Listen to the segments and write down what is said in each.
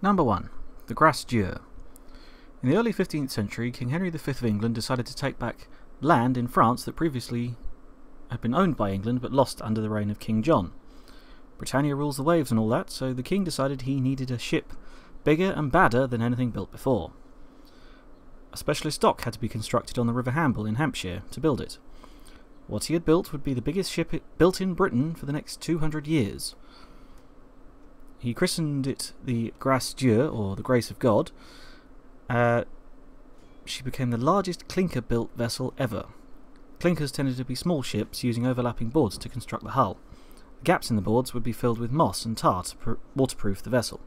Number 1. The Grace Dieu. In the early 15th century, King Henry V of England decided to take back land in France that previously had been owned by England but lost under the reign of King John. Britannia rules the waves and all that, so the king decided he needed a ship bigger and badder than anything built before. A specialist dock had to be constructed on the River Hamble in Hampshire to build it. What he had built would be the biggest ship built in Britain for the next 200 years. He christened it the Grace Dieu, or the Grace of God. She became the largest clinker-built vessel ever. Clinkers tended to be small ships using overlapping boards to construct the hull. The gaps in the boards would be filled with moss and tar to waterproof the vessel.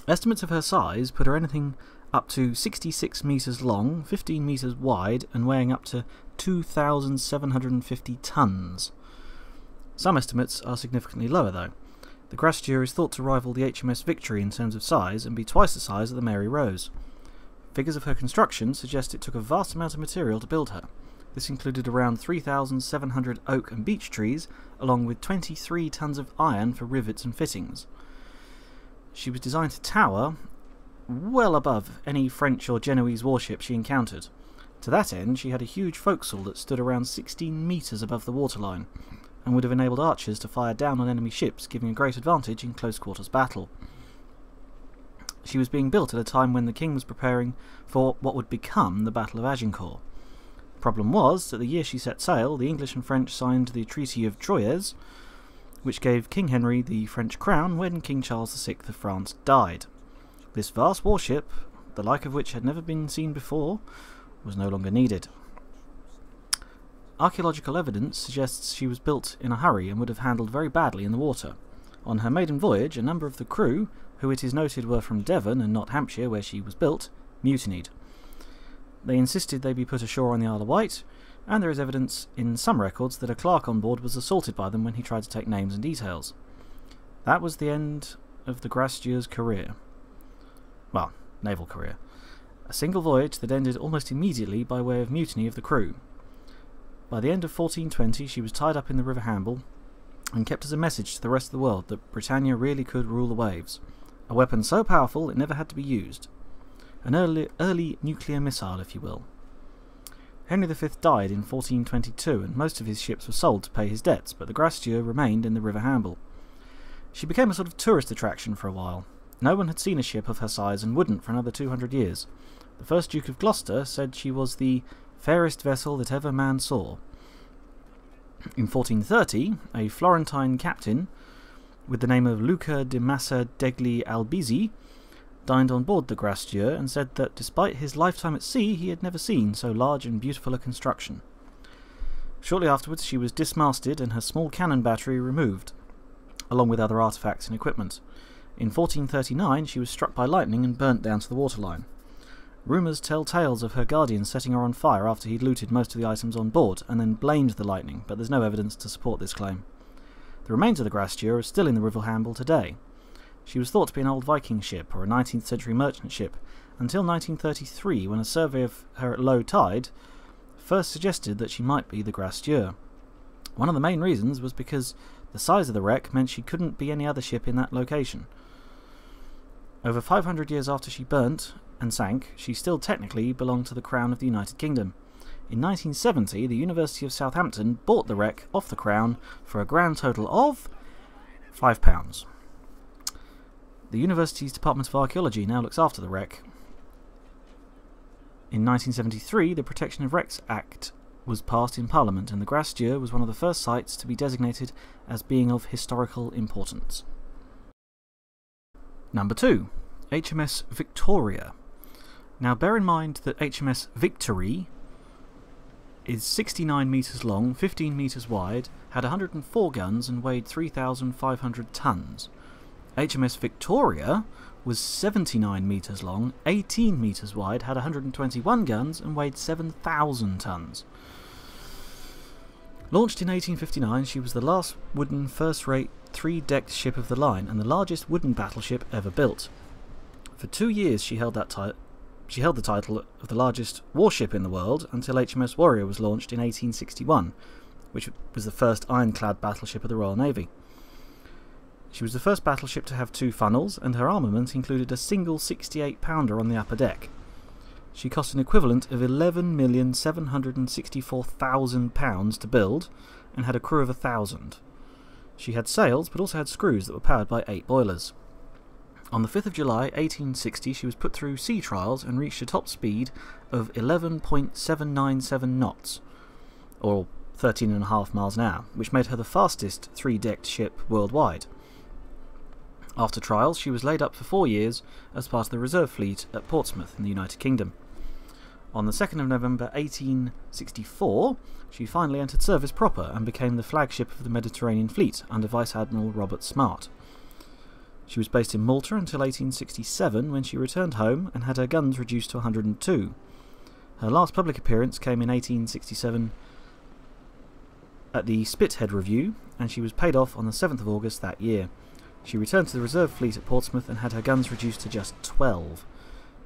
Estimates of her size put her anything up to 66 metres long, 15 metres wide, and weighing up to 2,750 tonnes. Some estimates are significantly lower, though. The Grace Dieu is thought to rival the HMS Victoria in terms of size and be twice the size of the Mary Rose. Figures of her construction suggest it took a vast amount of material to build her. This included around 3,700 oak and beech trees, along with 23 tons of iron for rivets and fittings. She was designed to tower well above any French or Genoese warship she encountered. To that end, she had a huge forecastle that stood around 16 metres above the waterline, and would have enabled archers to fire down on enemy ships, giving a great advantage in close-quarters battle. She was being built at a time when the king was preparing for what would become the Battle of Agincourt. The problem was that the year she set sail, the English and French signed the Treaty of Troyes, which gave King Henry the French crown when King Charles VI of France died. This vast warship, the like of which had never been seen before, was no longer needed. Archaeological evidence suggests she was built in a hurry and would have handled very badly in the water. On her maiden voyage, a number of the crew, who it is noted were from Devon and not Hampshire where she was built, mutinied. They insisted they be put ashore on the Isle of Wight, and there is evidence in some records that a clerk on board was assaulted by them when he tried to take names and details. That was the end of the Grace Dieu's career. Well, naval career. A single voyage that ended almost immediately by way of mutiny of the crew. By the end of 1420 she was tied up in the River Hamble and kept as a message to the rest of the world that Britannia really could rule the waves. A weapon so powerful it never had to be used. An early nuclear missile, if you will. Henry V died in 1422 and most of his ships were sold to pay his debts, but the Grace Dieu remained in the River Hamble. She became a sort of tourist attraction for a while. No one had seen a ship of her size and wouldn't for another 200 years. The first Duke of Gloucester said she was the fairest vessel that ever man saw. In 1430, a Florentine captain, with the name of Luca de Massa degli Albizzi, dined on board the Grace Dieu and said that despite his lifetime at sea he had never seen so large and beautiful a construction. Shortly afterwards she was dismasted and her small cannon battery removed, along with other artefacts and equipment. In 1439 she was struck by lightning and burnt down to the waterline. Rumours tell tales of her guardians setting her on fire after he'd looted most of the items on board, and then blamed the lightning, but there's no evidence to support this claim. The remains of the Grace Dieu are still in the River Hamble today. She was thought to be an old Viking ship, or a 19th century merchant ship, until 1933, when a survey of her at low tide first suggested that she might be the Grace Dieu. One of the main reasons was because the size of the wreck meant she couldn't be any other ship in that location. Over 500 years after she burnt and sank, she still technically belonged to the Crown of the United Kingdom. In 1970, the University of Southampton bought the wreck off the Crown for a grand total of £5. The university's Department of Archaeology now looks after the wreck. In 1973, the Protection of Wrecks Act was passed in Parliament, and the Grace Dieu was one of the first sites to be designated as being of historical importance. Number 2. HMS Victoria. Now bear in mind that HMS Victory is 69 metres long, 15 metres wide, had 104 guns and weighed 3,500 tonnes. HMS Victoria was 79 metres long, 18 metres wide, had 121 guns and weighed 7,000 tonnes. Launched in 1859, she was the last wooden first-rate three-decked ship of the line and the largest wooden battleship ever built. For 2 years she held the title of the largest warship in the world until HMS Warrior was launched in 1861, which was the first ironclad battleship of the Royal Navy. She was the first battleship to have 2 funnels, and her armament included a single 68-pounder on the upper deck. She cost an equivalent of £11,764,000 to build, and had a crew of 1,000. She had sails, but also had screws that were powered by 8 boilers. On the 5th of July 1860 she was put through sea trials and reached a top speed of 11.797 knots, or 13.5 miles an hour, which made her the fastest 3-decked ship worldwide. After trials, she was laid up for 4 years as part of the reserve fleet at Portsmouth in the United Kingdom. On the 2nd of November 1864, she finally entered service proper and became the flagship of the Mediterranean Fleet under Vice Admiral Robert Smart. She was based in Malta until 1867, when she returned home and had her guns reduced to 102. Her last public appearance came in 1867 at the Spithead Review, and she was paid off on the 7th of August that year. She returned to the reserve fleet at Portsmouth and had her guns reduced to just 12.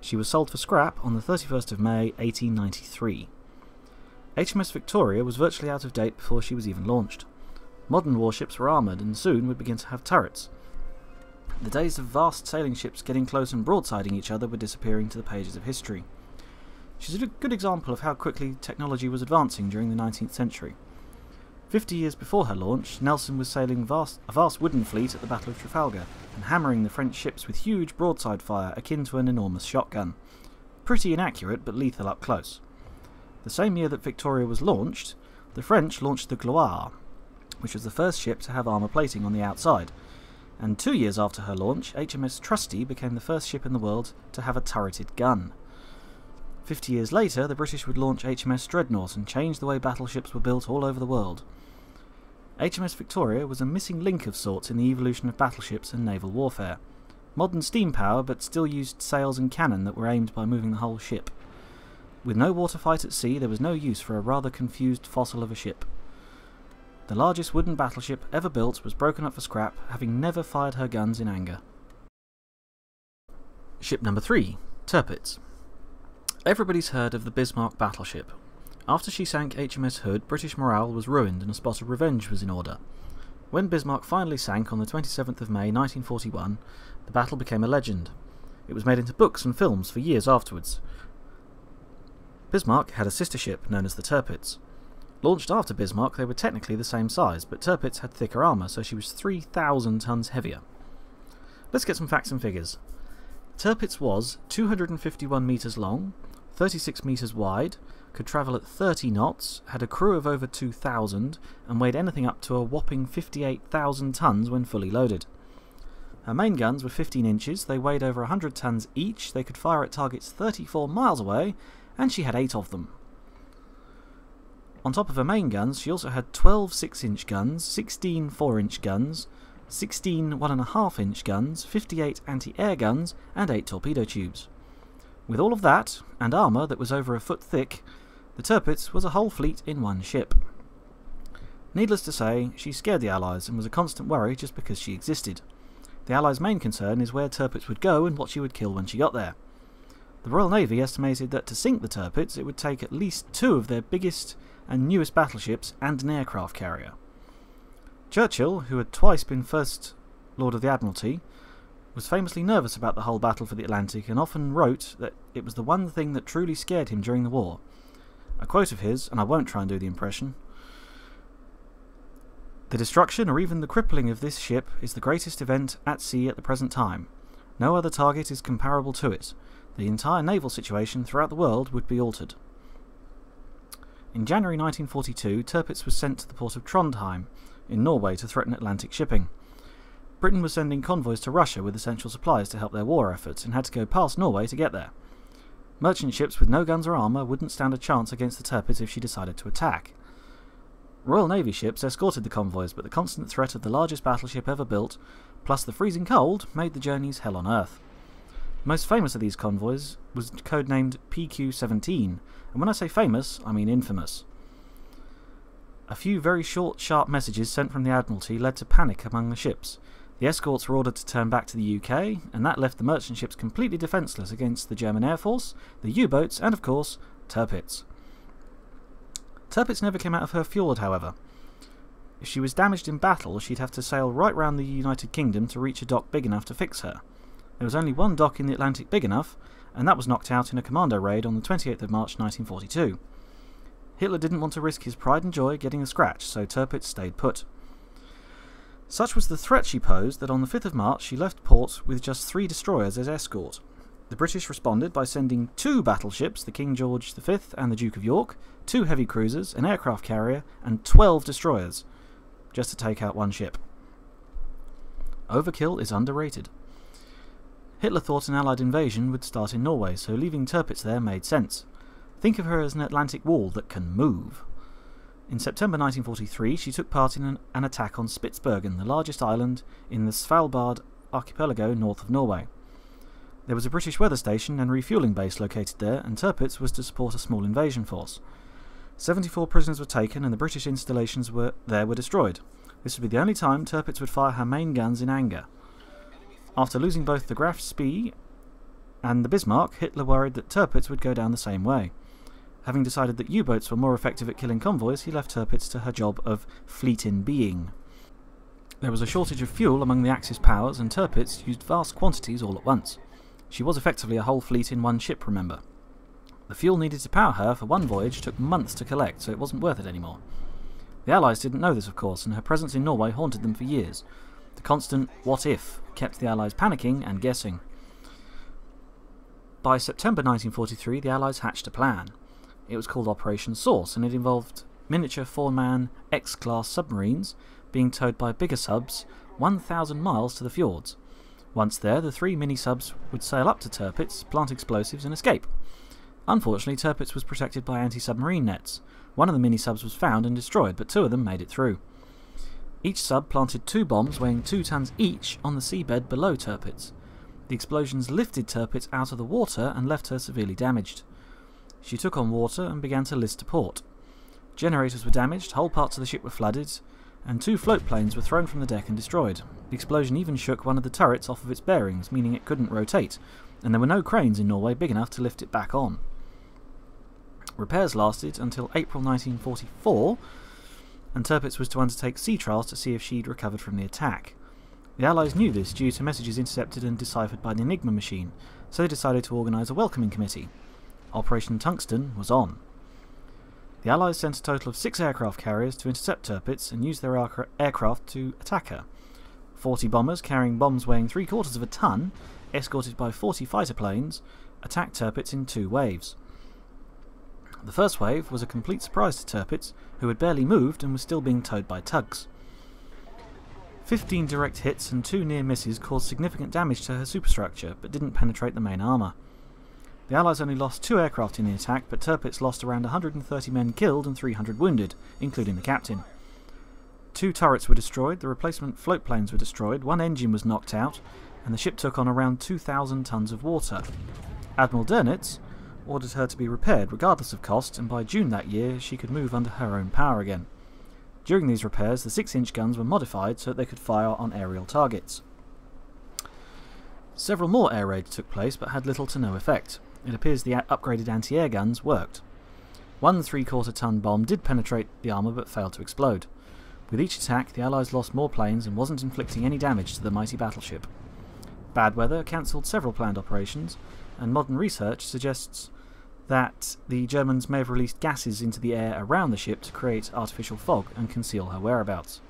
She was sold for scrap on the 31st of May 1893. HMS Victoria was virtually out of date before she was even launched. Modern warships were armoured and soon would begin to have turrets. The days of vast sailing ships getting close and broadsiding each other were disappearing to the pages of history. She's a good example of how quickly technology was advancing during the 19th century. 50 years before her launch, Nelson was sailing a vast wooden fleet at the Battle of Trafalgar and hammering the French ships with huge broadside fire akin to an enormous shotgun. Pretty inaccurate, but lethal up close. The same year that Victoria was launched, the French launched the Gloire, which was the first ship to have armour plating on the outside, and 2 years after her launch, HMS Trusty became the first ship in the world to have a turreted gun. 50 years later, the British would launch HMS Dreadnought and change the way battleships were built all over the world. HMS Victoria was a missing link of sorts in the evolution of battleships and naval warfare. Modern steam power, but still used sails and cannon that were aimed by moving the whole ship. With no water fight at sea, there was no use for a rather confused fossil of a ship. The largest wooden battleship ever built was broken up for scrap, having never fired her guns in anger. Ship number 3, Tirpitz. Everybody's heard of the Bismarck battleship. After she sank HMS Hood, British morale was ruined and a spot of revenge was in order. When Bismarck finally sank on the 27th of May 1941, the battle became a legend. It was made into books and films for years afterwards. Bismarck had a sister ship known as the Tirpitz. Launched after Bismarck, they were technically the same size, but Tirpitz had thicker armour, so she was 3,000 tons heavier. Let's get some facts and figures. Tirpitz was 251 metres long, 36 metres wide, could travel at 30 knots, had a crew of over 2,000, and weighed anything up to a whopping 58,000 tons when fully loaded. Her main guns were 15 inches, they weighed over 100 tons each, they could fire at targets 34 miles away, and she had 8 of them. On top of her main guns, she also had 12 6-inch guns, 16 4-inch guns, 16 1.5-inch guns, 58 anti-air guns, and 8 torpedo tubes. With all of that, and armour that was over a foot thick, the Tirpitz was a whole fleet in one ship. Needless to say, she scared the Allies and was a constant worry just because she existed. The Allies' main concern is where Tirpitz would go and what she would kill when she got there. The Royal Navy estimated that to sink the Tirpitz it would take at least 2 of their biggest and newest battleships and an aircraft carrier. Churchill, who had twice been First Lord of the Admiralty, was famously nervous about the whole battle for the Atlantic and often wrote that it was the one thing that truly scared him during the war. A quote of his, and I won't try and do the impression: "The destruction or even the crippling of this ship is the greatest event at sea at the present time. No other target is comparable to it. The entire naval situation throughout the world would be altered." In January 1942, Tirpitz was sent to the port of Trondheim in Norway to threaten Atlantic shipping. Britain was sending convoys to Russia with essential supplies to help their war efforts and had to go past Norway to get there. Merchant ships with no guns or armour wouldn't stand a chance against the Tirpitz if she decided to attack. Royal Navy ships escorted the convoys, but the constant threat of the largest battleship ever built, plus the freezing cold, made the journeys hell on earth. Most famous of these convoys was codenamed PQ-17, and when I say famous, I mean infamous. A few very short, sharp messages sent from the Admiralty led to panic among the ships. The escorts were ordered to turn back to the UK, and that left the merchant ships completely defenceless against the German Air Force, the U-boats, and of course, Tirpitz. Tirpitz never came out of her fjord, however. If she was damaged in battle, she'd have to sail right round the United Kingdom to reach a dock big enough to fix her. There was only one dock in the Atlantic big enough, and that was knocked out in a commando raid on the 28th of March 1942. Hitler didn't want to risk his pride and joy getting a scratch, so Tirpitz stayed put. Such was the threat she posed that on the 5th of March she left port with just 3 destroyers as escort. The British responded by sending 2 battleships, the King George V and the Duke of York, 2 heavy cruisers, an aircraft carrier, and 12 destroyers, just to take out 1 ship. Overkill is underrated. Hitler thought an Allied invasion would start in Norway, so leaving Tirpitz there made sense. Think of her as an Atlantic wall that can move. In September 1943, she took part in an attack on Spitsbergen, the largest island in the Svalbard archipelago north of Norway. There was a British weather station and refuelling base located there, and Tirpitz was to support a small invasion force. 74 prisoners were taken, and the British installations were destroyed. This would be the only time Tirpitz would fire her main guns in anger. After losing both the Graf Spee and the Bismarck, Hitler worried that Tirpitz would go down the same way. Having decided that U-boats were more effective at killing convoys, he left Tirpitz to her job of fleet in being. There was a shortage of fuel among the Axis powers, and Tirpitz used vast quantities all at once. She was effectively a whole fleet in one ship, remember. The fuel needed to power her for one voyage took months to collect, so it wasn't worth it anymore. The Allies didn't know this, of course, and her presence in Norway haunted them for years. The constant "what if" kept the Allies panicking and guessing. By September 1943, the Allies hatched a plan. It was called Operation Source, and it involved miniature 4-man X-class submarines being towed by bigger subs 1,000 miles to the fjords. Once there, the 3 mini-subs would sail up to Tirpitz, plant explosives and escape. Unfortunately, Tirpitz was protected by anti-submarine nets. One of the mini-subs was found and destroyed, but 2 of them made it through. Each sub planted 2 bombs weighing 2 tons each on the seabed below Tirpitz. The explosions lifted Tirpitz out of the water and left her severely damaged. She took on water and began to list to port. Generators were damaged, whole parts of the ship were flooded, and 2 float planes were thrown from the deck and destroyed. The explosion even shook one of the turrets off of its bearings, meaning it couldn't rotate, and there were no cranes in Norway big enough to lift it back on. Repairs lasted until April 1944, and Tirpitz was to undertake sea trials to see if she'd recovered from the attack. The Allies knew this due to messages intercepted and deciphered by the Enigma machine, so they decided to organise a welcoming committee. Operation Tungsten was on. The Allies sent a total of 6 aircraft carriers to intercept Tirpitz and use their aircraft to attack her. 40 bombers carrying bombs weighing 3/4 of a ton, escorted by 40 fighter planes, attacked Tirpitz in 2 waves. The first wave was a complete surprise to Tirpitz, who had barely moved and was still being towed by tugs. 15 direct hits and 2 near misses caused significant damage to her superstructure, but didn't penetrate the main armour. The Allies only lost 2 aircraft in the attack, but Tirpitz lost around 130 men killed and 300 wounded, including the captain. 2 turrets were destroyed, the replacement float planes were destroyed, 1 engine was knocked out, and the ship took on around 2,000 tons of water. Admiral Dönitz ordered her to be repaired regardless of cost, and by June that year she could move under her own power again. During these repairs, the 6-inch guns were modified so that they could fire on aerial targets. Several more air raids took place, but had little to no effect. It appears the upgraded anti-air guns worked. 1 3/4-ton bomb did penetrate the armour but failed to explode. With each attack, the Allies lost more planes and wasn't inflicting any damage to the mighty battleship. Bad weather cancelled several planned operations, and modern research suggests that the Germans may have released gases into the air around the ship to create artificial fog and conceal her whereabouts.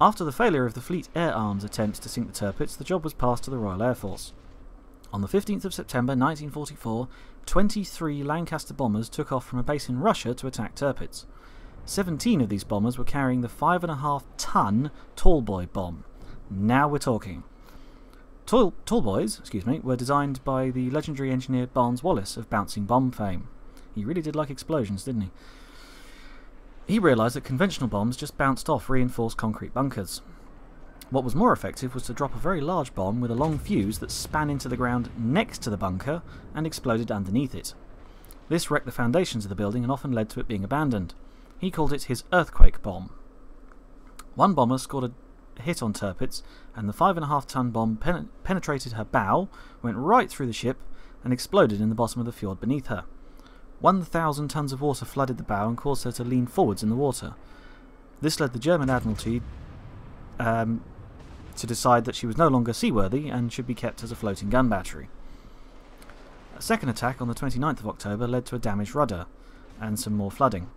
After the failure of the Fleet Air Arms attempt to sink the Tirpitz, the job was passed to the Royal Air Force. On the 15th of September 1944, 23 Lancaster bombers took off from a base in Russia to attack Tirpitz. 17 of these bombers were carrying the 5.5-ton Tallboy bomb. Now we're talking. Tallboys, were designed by the legendary engineer Barnes Wallis of bouncing bomb fame. He really did like explosions, didn't he? He realised that conventional bombs just bounced off reinforced concrete bunkers. What was more effective was to drop a very large bomb with a long fuse that span into the ground next to the bunker and exploded underneath it. This wrecked the foundations of the building and often led to it being abandoned. He called it his earthquake bomb. One bomber scored a hit on Tirpitz, and the 5.5-ton bomb penetrated her bow, went right through the ship, and exploded in the bottom of the fjord beneath her. 1,000 tons of water flooded the bow and caused her to lean forwards in the water. This led the German Admiralty to decide that she was no longer seaworthy and should be kept as a floating gun battery. A second attack on the 29th of October led to a damaged rudder and some more flooding.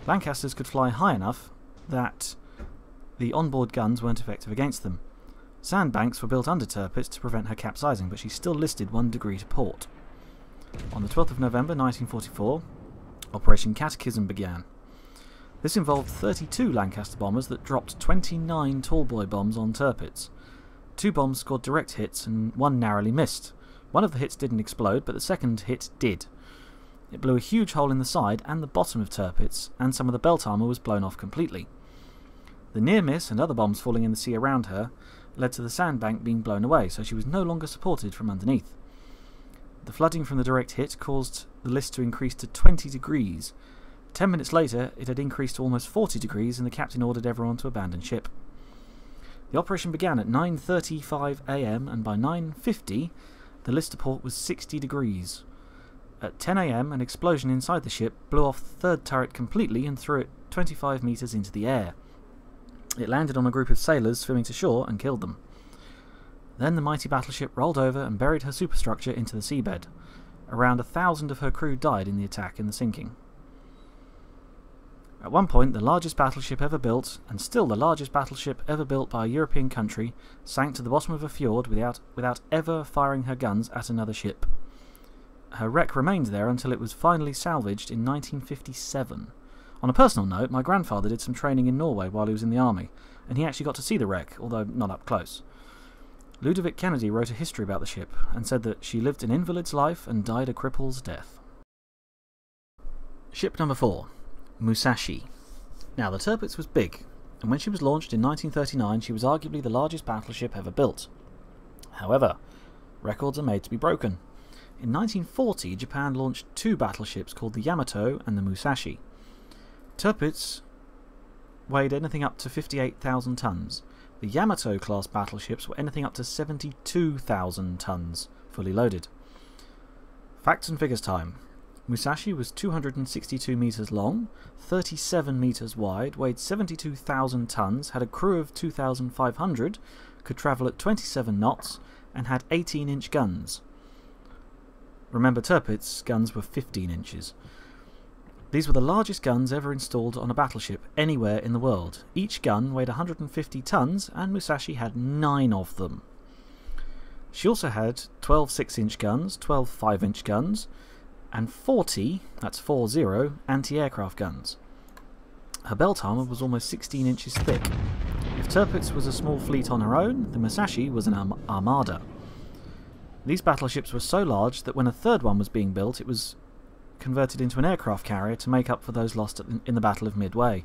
Lancasters could fly high enough that the onboard guns weren't effective against them. Sandbanks were built under Tirpitz to prevent her capsizing, but she still listed 1 degree to port. On the 12th of November 1944, Operation Catechism began. This involved 32 Lancaster bombers that dropped 29 tallboy bombs on Tirpitz. 2 bombs scored direct hits and 1 narrowly missed. One of the hits didn't explode, but the second hit did. It blew a huge hole in the side and the bottom of Tirpitz, and some of the belt armour was blown off completely. The near miss and other bombs falling in the sea around her led to the sandbank being blown away, so she was no longer supported from underneath. The flooding from the direct hit caused the list to increase to 20 degrees. 10 minutes later, it had increased to almost 40 degrees, and the captain ordered everyone to abandon ship. The operation began at 9:35 AM, and by 9:50, the list to port was 60 degrees. At 10 AM, an explosion inside the ship blew off the third turret completely and threw it 25 metres into the air. It landed on a group of sailors swimming to shore and killed them. Then the mighty battleship rolled over and buried her superstructure into the seabed. Around 1,000 of her crew died in the attack and the sinking. At one point, the largest battleship ever built, and still the largest battleship ever built by a European country, sank to the bottom of a fjord without ever firing her guns at another ship. Her wreck remained there until it was finally salvaged in 1957. On a personal note, my grandfather did some training in Norway while he was in the army, and he actually got to see the wreck, although not up close. Ludovic Kennedy wrote a history about the ship, and said that she lived an invalid's life and died a cripple's death. Ship number 4. Musashi. Now, the Tirpitz was big, and when she was launched in 1939 she was arguably the largest battleship ever built. However, records are made to be broken. In 1940, Japan launched 2 battleships called the Yamato and the Musashi. Tirpitz weighed anything up to 58,000 tons. The Yamato-class battleships were anything up to 72,000 tons, fully loaded. Facts and figures time. Musashi was 262 metres long, 37 metres wide, weighed 72,000 tons, had a crew of 2,500, could travel at 27 knots, and had 18-inch guns. Remember, Tirpitz guns were 15 inches. These were the largest guns ever installed on a battleship anywhere in the world. Each gun weighed 150 tons, and Musashi had 9 of them. She also had 12 6-inch guns, 12 5-inch guns, and 40, that's 40, anti-aircraft guns. Her belt armour was almost 16 inches thick. If Tirpitz was a small fleet on her own, the Musashi was an armada. These battleships were so large that when a third one was being built, it was converted into an aircraft carrier to make up for those lost in the Battle of Midway.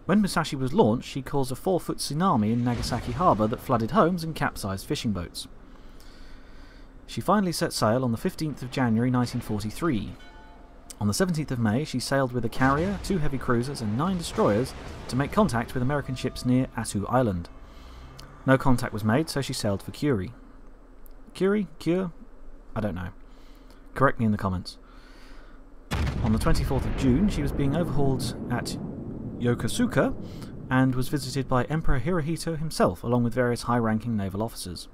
When Musashi was launched, she caused a 4-foot tsunami in Nagasaki harbour that flooded homes and capsized fishing boats. She finally set sail on the 15th of January 1943. On the 17th of May, she sailed with a carrier, 2 heavy cruisers and 9 destroyers to make contact with American ships near Attu Island. No contact was made, so she sailed for Curie. Curie? Cure? I don't know. Correct me in the comments. On the 24th of June, she was being overhauled at Yokosuka and was visited by Emperor Hirohito himself, along with various high-ranking naval officers.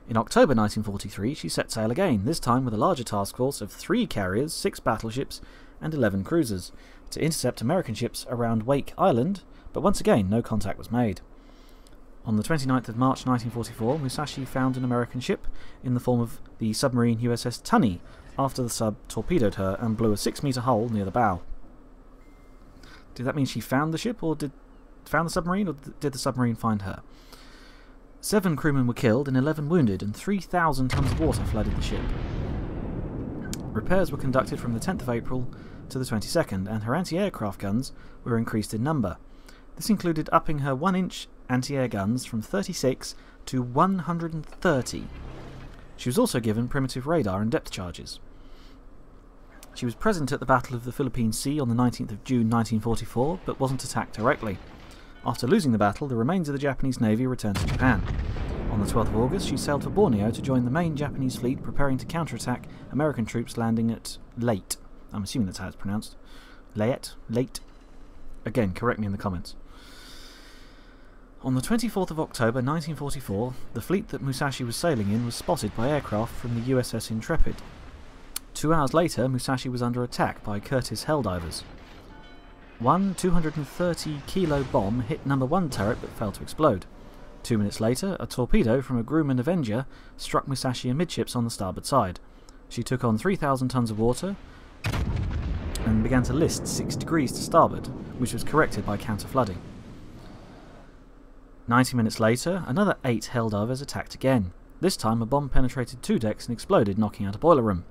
In October 1943, she set sail again, this time with a larger task force of 3 carriers, 6 battleships, and 11 cruisers, to intercept American ships around Wake Island, but once again no contact was made. On the 29th of March 1944, Musashi found an American ship in the form of the submarine USS Tunney, after the sub torpedoed her and blew a 6-metre hole near the bow. Did that mean she found the ship, or found the submarine, or did the submarine find her? 7 crewmen were killed and 11 wounded, and 3,000 tons of water flooded the ship. Repairs were conducted from the 10th of April to the 22nd, and her anti-aircraft guns were increased in number. This included upping her 1-inch anti-air guns from 36 to 130. She was also given primitive radar and depth charges. She was present at the Battle of the Philippine Sea on the 19th of June 1944, but wasn't attacked directly. After losing the battle, the remains of the Japanese Navy returned to Japan. On the 12th of August, she sailed for Borneo to join the main Japanese fleet preparing to counterattack American troops landing at Leyte. I'm assuming that's how it's pronounced. Leyte? Again, correct me in the comments. On the 24th of October 1944, the fleet that Musashi was sailing in was spotted by aircraft from the USS Intrepid. 2 hours later, Musashi was under attack by Curtiss Helldivers. One 230-kilo bomb hit number 1 turret but failed to explode. 2 minutes later, a torpedo from a Grumman Avenger struck Musashi amidships on the starboard side. She took on 3,000 tons of water and began to list 6 degrees to starboard, which was corrected by counter-flooding. 90 minutes later, another 8 Helldivers attacked again. This time a bomb penetrated 2 decks and exploded, knocking out a boiler room.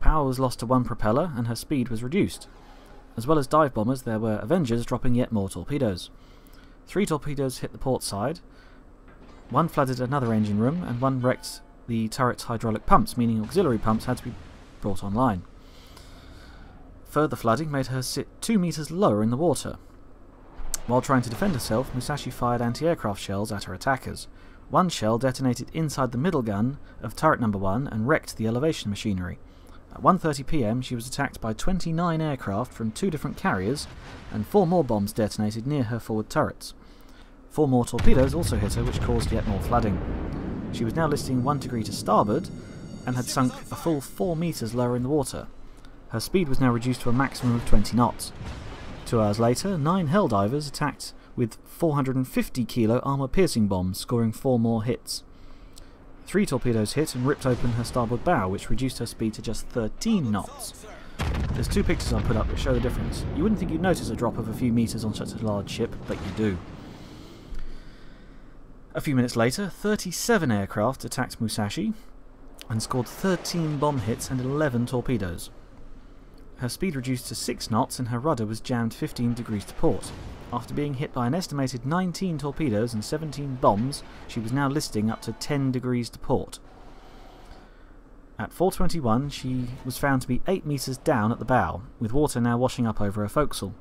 Power was lost to 1 propeller and her speed was reduced. As well as dive bombers, there were Avengers dropping yet more torpedoes. 3 torpedoes hit the port side, 1 flooded another engine room, and 1 wrecked the turret's hydraulic pumps, meaning auxiliary pumps had to be brought online. Further flooding made her sit 2 meters lower in the water. While trying to defend herself, Musashi fired anti-aircraft shells at her attackers. 1 shell detonated inside the middle gun of turret number 1 and wrecked the elevation machinery. At 1:30 PM she was attacked by 29 aircraft from 2 different carriers, and 4 more bombs detonated near her forward turrets. 4 more torpedoes also hit her, which caused yet more flooding. She was now listing 1 degree to starboard and had sunk a full 4 meters lower in the water. Her speed was now reduced to a maximum of 20 knots. 2 hours later, 9 Helldivers attacked with 450-kilo armour-piercing bombs, scoring 4 more hits. 3 torpedoes hit and ripped open her starboard bow, which reduced her speed to just 13 knots. There's 2 pictures I put up that show the difference. You wouldn't think you'd notice a drop of a few meters on such a large ship, but you do. A few minutes later, 37 aircraft attacked Musashi and scored 13 bomb hits and 11 torpedoes. Her speed reduced to 6 knots and her rudder was jammed 15 degrees to port. After being hit by an estimated 19 torpedoes and 17 bombs, she was now listing up to 10 degrees to port. At 4:21, she was found to be 8 meters down at the bow, with water now washing up over her forecastle.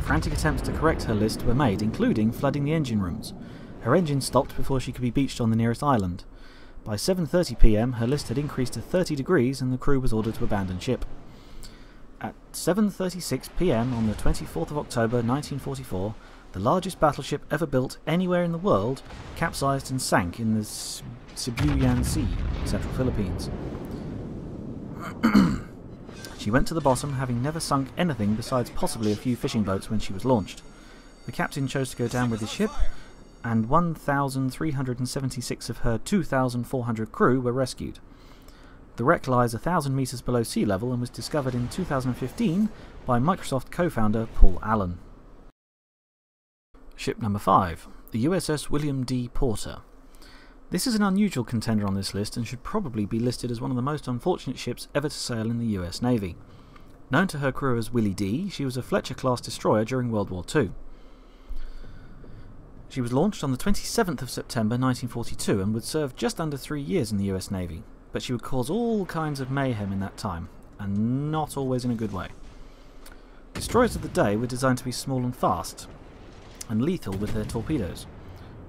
Frantic attempts to correct her list were made, including flooding the engine rooms. Her engine stopped before she could be beached on the nearest island. By 7:30 PM, her list had increased to 30 degrees and the crew was ordered to abandon ship. At 7:36 PM on the 24th of October 1944, the largest battleship ever built anywhere in the world capsized and sank in the Sibuyan Sea, central Philippines. She went to the bottom, having never sunk anything besides possibly a few fishing boats when she was launched. The captain chose to go down with his ship, and 1,376 of her 2,400 crew were rescued. The wreck lies 1,000 meters below sea level and was discovered in 2015 by Microsoft co-founder Paul Allen. Ship number 5, the USS William D. Porter. This is an unusual contender on this list and should probably be listed as one of the most unfortunate ships ever to sail in the US Navy. Known to her crew as Willie D., she was a Fletcher-class destroyer during World War II. She was launched on the 27th of September 1942 and would serve just under 3 years in the US Navy, but she would cause all kinds of mayhem in that time, and not always in a good way. Destroyers of the day were designed to be small and fast, and lethal with their torpedoes.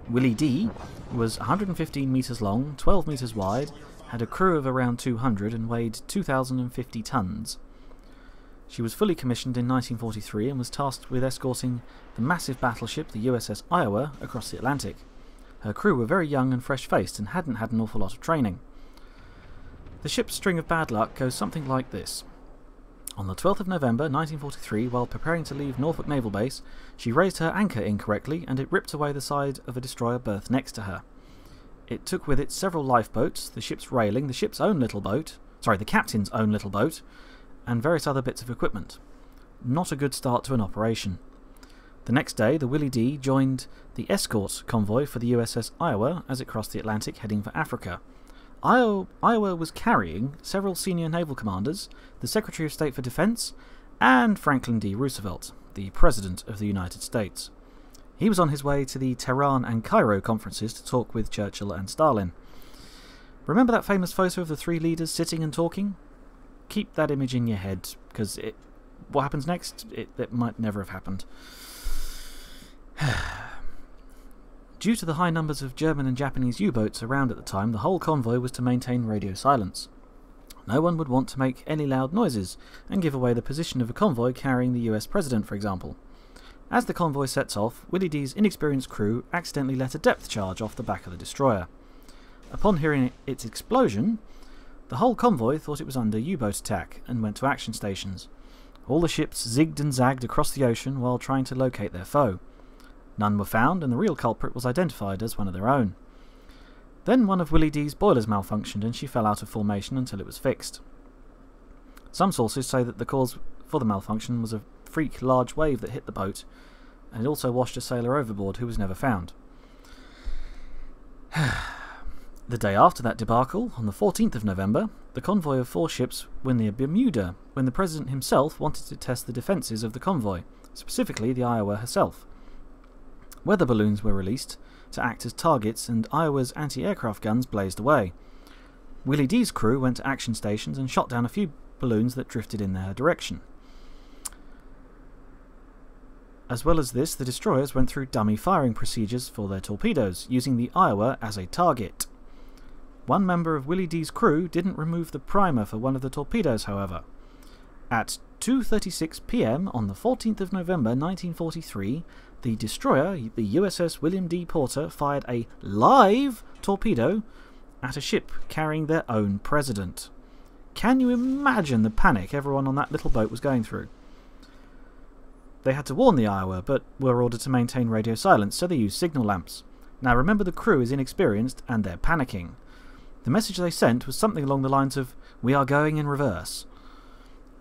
Willie D. was 115 meters long, 12 meters wide, had a crew of around 200 and weighed 2,050 tons. She was fully commissioned in 1943 and was tasked with escorting the massive battleship, the USS Iowa, across the Atlantic. Her crew were very young and fresh-faced and hadn't had an awful lot of training. The ship's string of bad luck goes something like this. On the 12th of November 1943, while preparing to leave Norfolk Naval Base, she raised her anchor incorrectly and it ripped away the side of a destroyer berth next to her. It took with it several lifeboats, the ship's railing, the captain's own little boat, and various other bits of equipment. Not a good start to an operation. The next day, the Willie D. joined the escort convoy for the USS Iowa as it crossed the Atlantic heading for Africa. Iowa was carrying several senior naval commanders, the Secretary of State for Defense, and Franklin D. Roosevelt, the President of the United States. He was on his way to the Tehran and Cairo conferences to talk with Churchill and Stalin. Remember that famous photo of the 3 leaders sitting and talking? Keep that image in your head, because what happens next? It might never have happened. Due to the high numbers of German and Japanese U-boats around at the time, the whole convoy was to maintain radio silence. No one would want to make any loud noises and give away the position of a convoy carrying the US President, for example. As the convoy sets off, Willie D's inexperienced crew accidentally let a depth charge off the back of the destroyer. Upon hearing its explosion, the whole convoy thought it was under U-boat attack and went to action stations. All the ships zigged and zagged across the ocean while trying to locate their foe. None were found, and the real culprit was identified as one of their own. Then one of Willie D's boilers malfunctioned and she fell out of formation until it was fixed. Some sources say that the cause for the malfunction was a freak large wave that hit the boat, and it also washed a sailor overboard who was never found. The day after that debacle, on the 14th of November, the convoy of 4 ships were near Bermuda, when the President himself wanted to test the defences of the convoy, specifically the Iowa herself. Weather balloons were released to act as targets, and Iowa's anti-aircraft guns blazed away. Willie D's crew went to action stations and shot down a few balloons that drifted in their direction. As well as this, the destroyers went through dummy firing procedures for their torpedoes, using the Iowa as a target. One member of Willie D's crew didn't remove the primer for one of the torpedoes, however. At 2:36 p.m. on the 14th of November 1943, the destroyer, the USS William D. Porter, fired a live torpedo at a ship carrying their own president. Can you imagine the panic everyone on that little boat was going through? They had to warn the Iowa, but were ordered to maintain radio silence, so they used signal lamps. Now remember, the crew is inexperienced and they're panicking. The message they sent was something along the lines of, "We are going in reverse."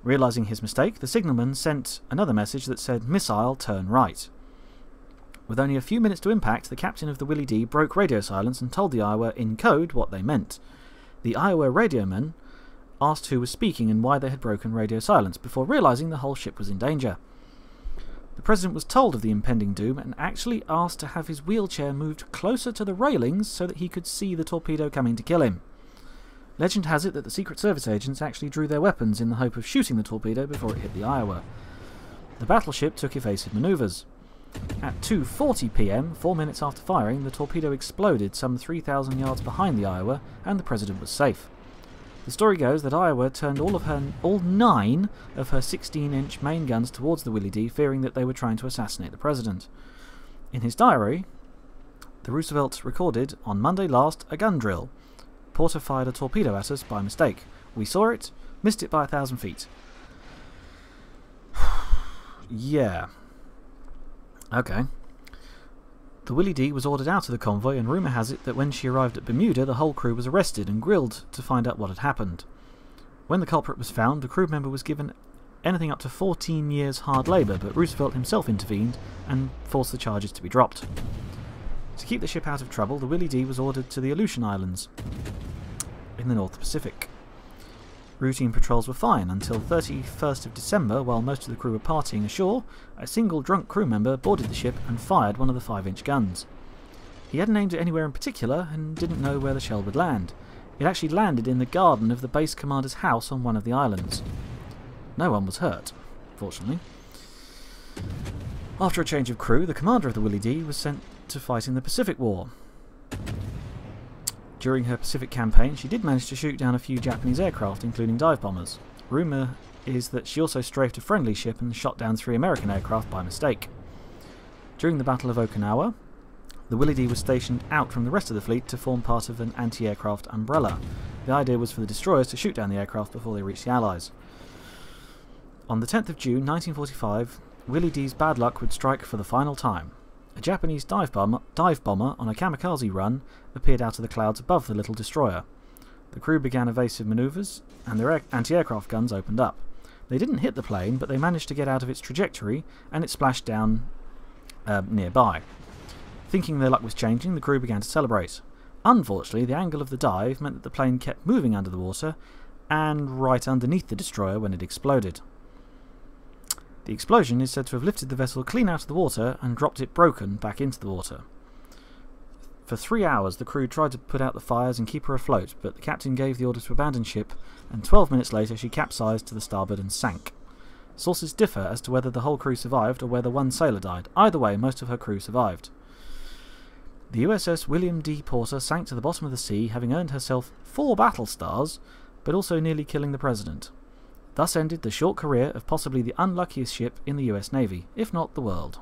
Realising his mistake, the signalman sent another message that said, "Missile, turn right." With only a few minutes to impact, the captain of the Willie D broke radio silence and told the Iowa in code what they meant. The Iowa radioman asked who was speaking and why they had broken radio silence, before realising the whole ship was in danger. The President was told of the impending doom and actually asked to have his wheelchair moved closer to the railings so that he could see the torpedo coming to kill him. Legend has it that the Secret Service agents actually drew their weapons in the hope of shooting the torpedo before it hit the Iowa. The battleship took evasive manoeuvres. At 2:40 p.m, 4 minutes after firing, the torpedo exploded some 3,000 yards behind the Iowa, and the President was safe. The story goes that Iowa turned all 9 of her 16-inch main guns towards the Willie D, fearing that they were trying to assassinate the President. In his diary, the Roosevelt recorded, "On Monday last, a gun drill. Porter fired a torpedo at us by mistake. We saw it, missed it by 1,000 feet. Yeah. Okay. The Willie D was ordered out of the convoy, and rumour has it that when she arrived at Bermuda, the whole crew was arrested and grilled to find out what had happened. When the culprit was found, the crew member was given anything up to 14 years hard labour, but Roosevelt himself intervened and forced the charges to be dropped. To keep the ship out of trouble, the Willie D was ordered to the Aleutian Islands in the North Pacific. Routine patrols were fine until 31st of December, while most of the crew were partying ashore. A single drunk crew member boarded the ship and fired one of the 5-inch guns. He hadn't aimed it anywhere in particular and didn't know where the shell would land. It actually landed in the garden of the base commander's house on one of the islands. No one was hurt, fortunately. After a change of crew, the commander of the Willie D was sent to fight in the Pacific War. During her Pacific campaign, she did manage to shoot down a few Japanese aircraft, including dive bombers. Rumour is that she also strafed a friendly ship and shot down 3 American aircraft by mistake. During the Battle of Okinawa, the Willie D was stationed out from the rest of the fleet to form part of an anti-aircraft umbrella. The idea was for the destroyers to shoot down the aircraft before they reached the Allies. On the 10th of June 1945, Willie D's bad luck would strike for the final time. A Japanese dive bomber on a kamikaze run appeared out of the clouds above the little destroyer. The crew began evasive manoeuvres, and their anti-aircraft guns opened up. They didn't hit the plane, but they managed to get out of its trajectory, and it splashed down nearby. Thinking their luck was changing, the crew began to celebrate. Unfortunately, the angle of the dive meant that the plane kept moving under the water, and right underneath the destroyer when it exploded. The explosion is said to have lifted the vessel clean out of the water and dropped it broken back into the water. For 3 hours, the crew tried to put out the fires and keep her afloat, but the captain gave the order to abandon ship, and 12 minutes later she capsized to the starboard and sank. Sources differ as to whether the whole crew survived or whether one sailor died. Either way, most of her crew survived. The USS William D. Porter sank to the bottom of the sea, having earned herself 4 battle stars, but also nearly killing the President. Thus ended the short career of possibly the unluckiest ship in the US Navy, if not the world.